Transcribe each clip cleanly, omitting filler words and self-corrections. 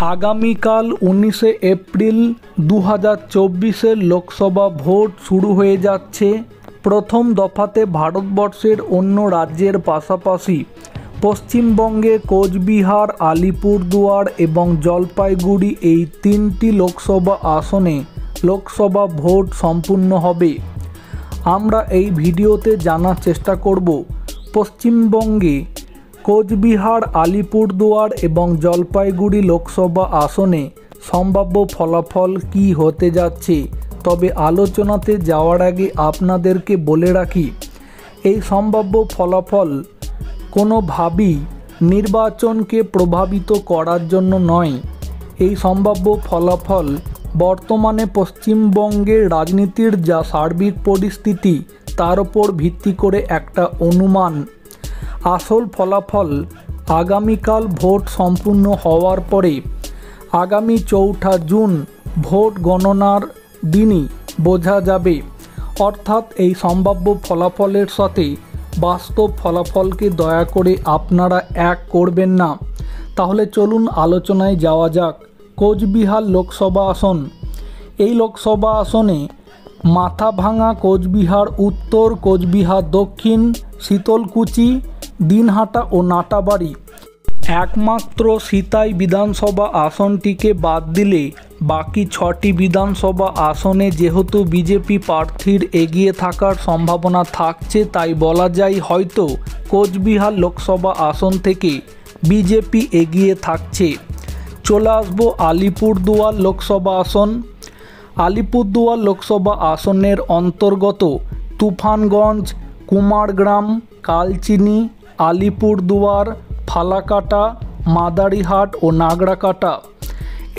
আগামীকাল 19শে April 2024-এর Lok Sabha vote শুরু হয়ে যাচ্ছে। প্রথম দফাতে ভারতবর্ষের অন্য রাজ্যের পাশাপাশি পশ্চিমবঙ্গে কোচবিহার, আলিপুরদুয়ার এবং জলপাইগুড়ি এই তিনটি লোকসভা আসনে লোকসভা ভোট সম্পূর্ণ হবে। আমরা এই ভিডিওতে জানার চেষ্টা করব পশ্চিমবঙ্গে কোচবিহার, আলিপুরদুয়ার এবং জলপাইগুড়ি লোকসভা আসনে সম্ভাব্য ফলাফল কী হতে যাচ্ছে। তবে আলোচনাতে যাওয়ার আগে আপনাদেরকে বলে রাখি, এই সম্ভাব্য ফলাফল কোনোভাবেই নির্বাচনকে প্রভাবিত করার জন্য নয়। এই সম্ভাব্য ফলাফল বর্তমানে পশ্চিমবঙ্গের রাজনীতির যা সার্বিক পরিস্থিতি তার উপর ভিত্তি করে একটা অনুমান। আসল ফলাফল আগামীকাল ভোট সম্পূর্ণ হওয়ার পরে আগামী 4 জুন ভোট গণনার দিনই বোঝা যাবে। অর্থাৎ এই সম্ভাব্য ফলাফলের সাথে বাস্তব ফলাফলকে দয়া করে আপনারা এক করবেন না। তাহলে চলুন আলোচনায় যাওয়া যাক। কোচবিহার লোকসভা আসন। এই লোকসভা আসনে মাথাভাঙা, কোচবিহার উত্তর, কোচবিহার দক্ষিণ, শীতলকুচি, দিনহাটা ও নাটাবাড়ি। একমাত্র সিতাই বিধানসভা আসনটিকে বাদ দিলে বাকি 6টি বিধানসভা আসনে যেহেতু বিজেপি প্রার্থীর এগিয়ে থাকার সম্ভাবনা থাকছে, তাই বলা যায় হয়তো কোচবিহার লোকসভা আসন থেকে বিজেপি এগিয়ে থাকছে। চলে আসবো আলিপুরদুয়ার লোকসভা আসন। আলিপুরদুয়ার লোকসভা আসনের অন্তর্গত তুফানগঞ্জ, কুমারগ্রাম, কালচিনি, আলিপুরদুয়ার, ফালাকাটা, মাদারিহাট ও নাগরাকাটা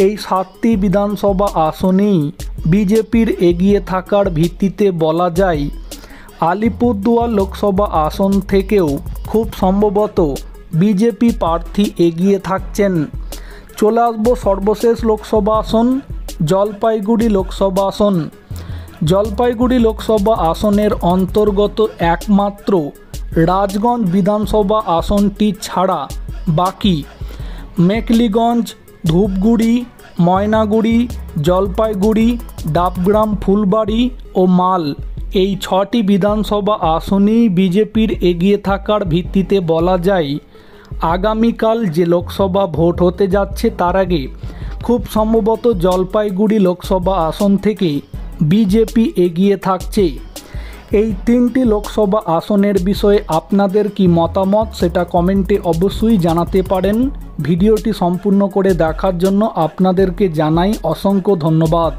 এই 7টি বিধানসভা আসনেই বিজেপির এগিয়ে থাকার ভিত্তিতে বলা যায় আলিপুরদুয়ার লোকসভা আসন থেকেও খুব সম্ভবত বিজেপি প্রার্থী এগিয়ে থাকছেন। চলে আসবো সর্বশেষ লোকসভা আসন জলপাইগুড়ি লোকসভা আসন। জলপাইগুড়ি লোকসভা আসনের অন্তর্গত একমাত্র রাজগঞ্জ বিধানসভা আসনটি ছাড়া বাকি মেখলিগঞ্জ, ধূপগুড়ি, ময়নাগুড়ি, জলপাইগুড়ি, ডাবগ্রাম, ফুলবাড়ি ও মাল এই 6টি বিধানসভা আসনেই বিজেপির এগিয়ে থাকার ভিত্তিতে বলা যায় আগামীকাল যে লোকসভা ভোট হতে যাচ্ছে তার আগে খুব সম্ভবত জলপাইগুড়ি লোকসভা আসন থেকে বিজেপি এগিয়ে থাকছে। এই 3টি লোকসভা আসনের বিষয়ে আপনাদের কি মতামত সেটা কমেন্টে অবশ্যই জানাতে পারেন। ভিডিওটি সম্পূর্ণ করে দেখার জন্য আপনাদেরকে জানাই অসংখ্য ধন্যবাদ।